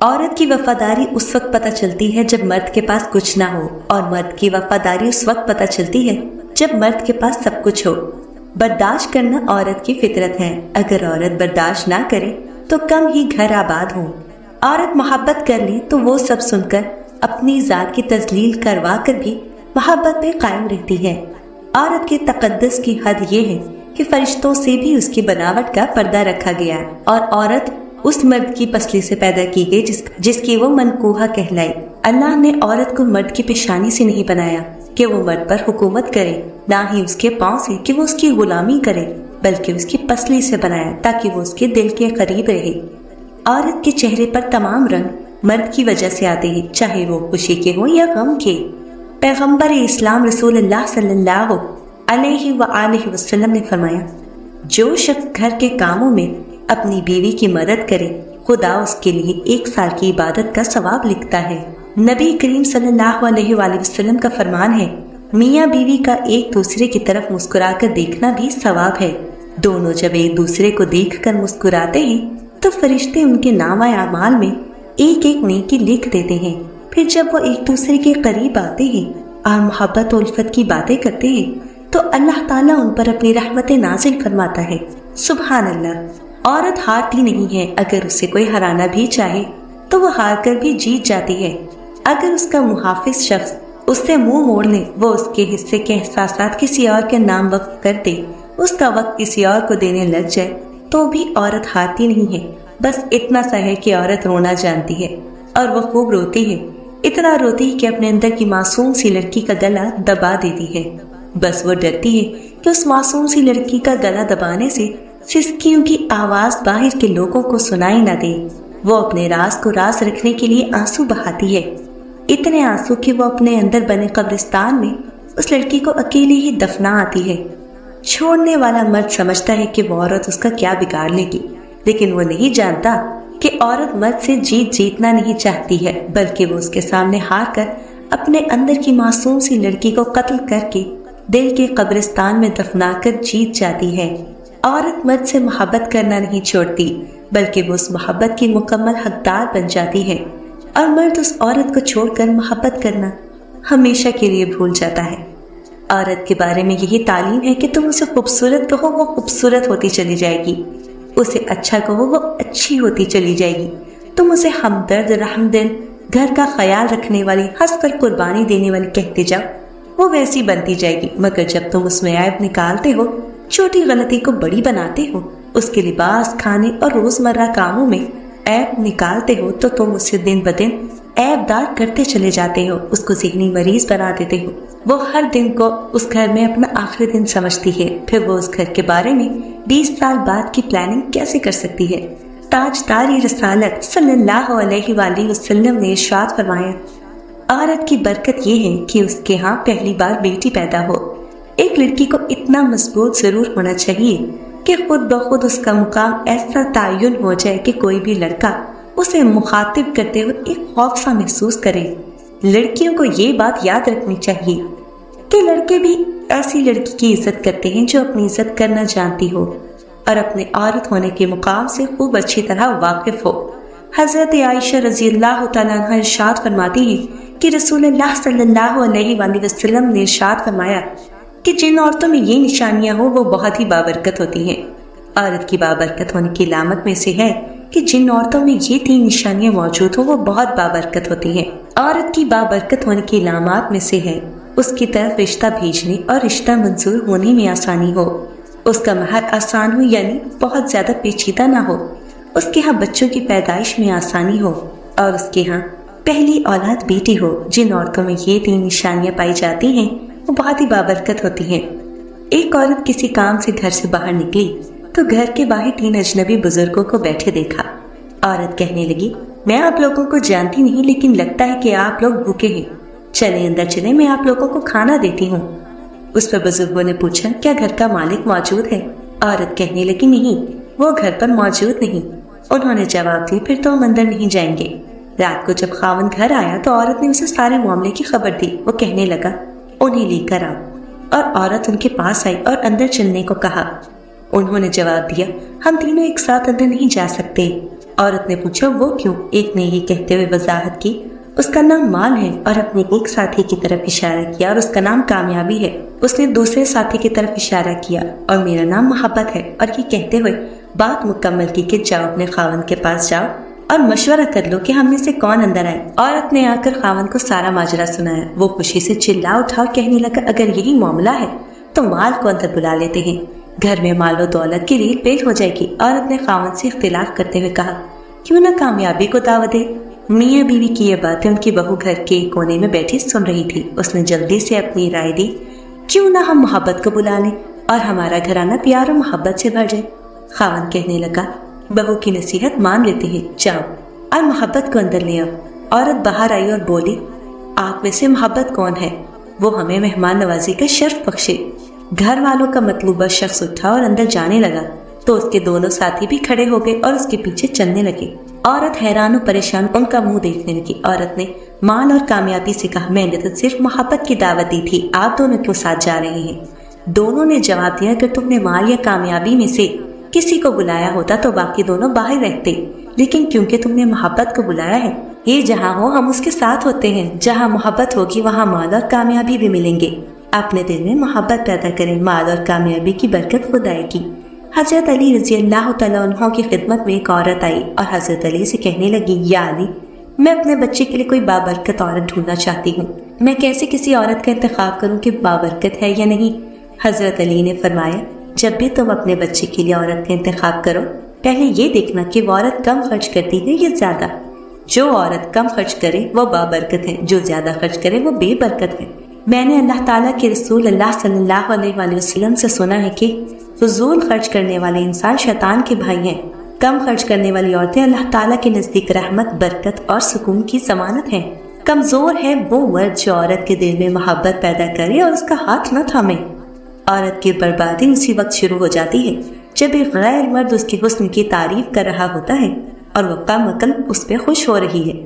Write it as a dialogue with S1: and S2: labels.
S1: عورت کی وفاداری اس وقت پتہ چلتی ہے جب مرد کے پاس کچھ نہ ہو، اور مرد کی وفاداری اس وقت پتہ چلتی ہے جب مرد کے پاس سب کچھ ہو۔ برداشت کرنا عورت کی فطرت ہے، اگر عورت برداشت نہ کرے تو کم ہی گھر آباد ہوں۔ عورت محبت کر لے تو وہ سب سن کر اپنی ذات کی تذلیل کروا کر بھی محبت پہ قائم رہتی ہے۔ عورت کے تقدس کی حد یہ ہے کہ فرشتوں سے بھی اس کی بناوٹ کا پردہ رکھا گیا، اور عورت اس مرد کی پسلی سے پیدا کی گئی جس کی وہ منکوحہ کہلائی۔ اللہ نے عورت کو مرد کی پیشانی سے نہیں بنایا کہ وہ مرد پر حکومت کرے، نہ ہی اس کے پاؤں سے کہ وہ اس کی غلامی کرے، بلکہ اس کی پسلی سے بنایا تاکہ وہ اس کے دل کے قریب رہے۔ عورت کے چہرے پر تمام رنگ مرد کی وجہ سے آتے ہیں، چاہے وہ خوشی کے ہوں یا غم کے۔ پیغمبر اسلام رسول اللہ صلی اللہ علیہ وآلہ وسلم نے فرمایا، جو شخص گھر کے کاموں میں اپنی بیوی کی مدد کرے، خدا اس کے لیے 1 سال کی عبادت کا ثواب لکھتا ہے۔ نبی کریم صلی اللہ علیہ وآلہ وسلم کا فرمان ہے، میاں بیوی کا ایک دوسرے کی طرف مسکرا کر دیکھنا بھی ثواب ہے۔ دونوں جب ایک دوسرے کو دیکھ کر مسکراتے ہیں تو فرشتے ان کے نامہ اعمال میں ایک ایک نیکی لکھ دیتے ہیں۔ پھر جب وہ ایک دوسرے کے قریب آتے ہیں اور محبت و الفت کی باتیں کرتے ہیں تو اللہ تعالیٰ ان پر اپنی رحمت نازل فرماتا ہے۔ سبحان اللہ۔ عورت ہارتی نہیں ہے، اگر اسے کوئی ہرانا بھی چاہے تو وہ ہار کر بھی جیت جاتی ہے۔ اگر اس کا محافظ شخص اس سے منہ موڑ لے، وہ اس کے حصے کے احساسات کسی اور کے نام وقف کر دے، اس کا وقت کسی اور کو دینے لگ جائے، تو بھی عورت ہارتی نہیں ہے۔ بس اتنا سا ہے کہ عورت رونا جانتی ہے، اور وہ خوب روتی ہے، اتنا روتی ہے کہ اپنے اندر کی معصوم سی لڑکی کا گلا دبا دیتی ہے۔ بس وہ ڈرتی ہے کہ اس معصوم سی لڑکی کا گلا دبانے سے سسکیوں کی آواز باہر کے لوگوں کو سنائی نہ دے۔ وہ اپنے راز کو راز رکھنے کے لیے آنسو بہاتی ہے، اتنے آنسو کہ وہ اپنے اندر بنے قبرستان میں اس لڑکی کو اکیلے ہی دفنا آتی ہے۔ چھوڑنے والا مرد سمجھتا ہے کہ وہ عورت اس کا کیا بگاڑ لے گی، لیکن وہ نہیں جانتا کہ عورت مرد سے جیتنا نہیں چاہتی ہے، بلکہ وہ اس کے سامنے ہار کر اپنے اندر کی معصوم سی لڑکی کو قتل کر کے دل کے قبرستان میں دفنا کر جیت جاتی ہے۔ عورت مرد سے محبت کرنا نہیں چھوڑتی، بلکہ وہ اس محبت کی مکمل حقدار بن جاتی ہے، اور مرد اس عورت کو چھوڑ کر محبت کرنا ہمیشہ کے لیے بھول جاتا ہے۔ عورت کے بارے میں یہی تعلیم ہے کہ تم اسے خوبصورت کہو، وہ خوبصورت ہوتی چلی جائے گی، اسے اچھا کہو، وہ اچھی ہوتی چلی جائے گی، تم اسے ہمدرد، رحم دل، گھر کا خیال رکھنے والی، ہنس کر قربانی دینے والی کہتے جاؤ، وہ ویسی بنتی جائے گی۔ مگر جب تم اس میں عیب نکالتے ہو، چھوٹی غلطی کو بڑی بناتے ہو، اس کے لباس، کھانے اور روزمرہ کاموں میں عیب نکالتے ہو، تو تم اسے دن بدن عیب دار کرتے چلے جاتے ہو، اس کو ذہنی مریض بنا دیتے ہو۔ وہ ہر دن کو اس گھر میں اپنا آخری دن سمجھتی ہے، پھر وہ اس گھر کے بارے میں 20 سال بعد کی پلاننگ کیسے کر سکتی ہے؟ تاجدار رسالت صلی اللہ علیہ وآلہ وسلم نے ارشاد فرمایا، عورت کی برکت یہ ہے کہ اس کے ہاں پہلی بار بیٹی پیدا ہو۔ ایک لڑکی کو اتنا مضبوط ضرور ہونا چاہیے کہ خود بخود اس کا مقام ایسا تعین ہو جائے کہ کوئی بھی لڑکا اسے مخاطب کرتے ہوئے ایک خوف سا محسوس کرے۔ لڑکیوں کو یہ بات یاد رکھنی چاہیے کہ لڑکے بھی ایسی لڑکی کی عزت کرتے ہیں جو اپنی عزت کرنا جانتی ہو اور اپنے عورت ہونے کے مقام سے خوب اچھی طرح واقف ہو۔ حضرت عائشہ رضی اللہ تعالیٰ عنہ ارشاد فرماتی ہیں کہ رسول اللہ صلی اللہ علیہ وآلہ وسلم نے ارشاد فرمایا کہ جن عورتوں میں یہ نشانیاں ہوں وہ بہت ہی بابرکت ہوتی ہیں۔ عورت کی بابرکت ہونے کی علامت میں سے ہے کہ جن عورتوں میں یہ 3 نشانیاں موجود ہوں وہ بہت بابرکت ہوتی ہیں۔ عورت کی بابرکت ہونے کی علامات میں سے ہے اس کی طرف رشتہ بھیجنے اور رشتہ منظور ہونے میں آسانی ہو، اس کا مہر آسان ہو یعنی بہت زیادہ پیچیدہ نہ ہو، اس کے ہاں بچوں کی پیدائش میں آسانی ہو، اور اس کے ہاں پہلی اولاد بیٹی ہو۔ جن عورتوں میں یہ 3 نشانیاں پائی جاتی ہیں وہ بہت ہی بابرکت ہوتی ہیں۔ ایک عورت کسی کام سے گھر سے باہر نکلی تو گھر کے باہر 3 اجنبی بزرگوں کو بیٹھے دیکھا۔ عورت کہنے لگی، میں آپ لوگوں کو جانتی نہیں لیکن لگتا ہے کہ آپ لوگ بھوکے ہیں، چلیں اندر چلیں، میں آپ لوگوں کو کھانا دیتی ہوں۔ اس پر بزرگوں نے پوچھا، کیا گھر کا مالک موجود ہے؟ عورت کہنے لگی، نہیں، وہ گھر پر موجود نہیں۔ انہوں نے جواب دیا، پھر تو ہم اندر نہیں جائیں گے۔ رات کو جب خاوند گھر آیا تو عورت نے اسے سارے معاملے کی خبر دی۔ وہ کہنے لگا، انہیں لے کر آؤ، اور عورت ان کے پاس آئی اور اندر چلنے کو کہا۔ انہوں نے جواب دیا، ہم تینوں ایک ساتھ اندر نہیں جا سکتے۔ عورت نے پوچھا وہ کیوں؟ ایک نے یہ کہتے ہوئے وضاحت کی اس کا نام مال ہے اور اپنے ایک ساتھی کی طرف اشارہ کیا اور اس کا نام کامیابی ہے۔ اس نے دوسرے ساتھی کی طرف اشارہ کیا اور میرا نام محبت ہے، اور یہ کہتے ہوئے بات مکمل کی کہ جاؤ اپنے خاوند کے پاس جاؤ اور مشورہ کر لو کہ ہم میں سے کون اندر آئے۔ عورت نے آ کر خاوند کو سارا ماجرا سنایا۔ وہ خوشی سے چلا اٹھا اور کہنے لگا اگر یہی معاملہ ہے تو مال کو اندر بلا لیتے ہیں، گھر میں مال و دولت کی ریل پیٹ ہو جائے گی۔ عورت نے خاوند سے اختلاف کرتے ہوئے کہا کیوں نہ کامیابی کو دعوت دے۔ میاں بیوی کی یہ باتیں ان کی بہو گھر کے ایک کونے میں بیٹھی سن رہی تھی۔ اس نے جلدی سے اپنی رائے دی کیوں نہ ہم محبت کو بلا لیں اور ہمارا گھرانہ پیار و محبت سے بھر جائے۔ خاوند کہنے لگا بہو کی نصیحت مان لیتے ہیں، جاؤ اور محبت کو اندر لے آؤ۔ عورت باہر آئی اور بولی آپ میں سے محبت کون ہے؟ وہ ہمیں مہمان نوازی کا شرف بخشے۔ گھر والوں کا مطلوبہ شخص اٹھا اور اندر جانے لگا تو اس کے دونوں ساتھی بھی کھڑے ہو گئے اور اس کے پیچھے چلنے لگے۔ عورت حیران و پریشان ان کا منہ دیکھنے لگی۔ عورت نے مال اور کامیابی سے کہا میں نے تو صرف محبت کی دعوت دی تھی، آپ دونوں کیوں ساتھ جا رہے ہیں؟ دونوں نے جواب دیا اگر تم نے مال یا کامیابی میں سے کسی کو بلایا ہوتا تو باقی دونوں باہر رہتے، لیکن کیونکہ تم نے محبت کو بلایا ہے، یہ جہاں ہو ہم اس کے ساتھ ہوتے ہیں۔ جہاں محبت ہوگی وہاں مال اور کامیابی بھی ملیں گے۔ اپنے دل میں محبت پیدا کریں، مال اور کامیابی کی برکت خود آئے گی۔ حضرت علی رضی اللہ تعالیٰ عنہ کی خدمت میں ایک عورت آئی اور حضرت علی سے کہنے لگی یا علی میں اپنے بچے کے لیے کوئی بابرکت عورت ڈھونڈنا چاہتی ہوں، میں کیسے کسی عورت کا انتخاب کروں کہ بابرکت ہے یا نہیں؟ حضرت علی نے فرمایا جب بھی تم اپنے بچے کے لیے عورت کا انتخاب کرو پہلے یہ دیکھنا کہ وہ عورت کم خرچ کرتی ہے یا زیادہ۔ جو عورت کم خرچ کرے وہ بابرکت ہے، جو زیادہ خرچ کرے وہ بے برکت ہے۔ میں نے اللہ تعالیٰ کے رسول اللہ صلی اللہ علیہ وآلہ وسلم سے سنا ہے کہ فضول خرچ کرنے والے انسان شیطان کے بھائی ہیں، کم خرچ کرنے والی عورتیں اللہ تعالیٰ کے نزدیک رحمت، برکت اور سکون کی ضمانت ہیں۔ کمزور ہے وہ مرد جو عورت کے دل میں محبت پیدا کرے اور اس کا ہاتھ نہ تھامے۔ عورت کی بربادی اسی وقت شروع ہو جاتی ہے جب ایک غیر مرد اس کے حسن کی تعریف کر رہا ہوتا ہے اور وہ کم عقل اس پہ خوش ہو رہی ہے۔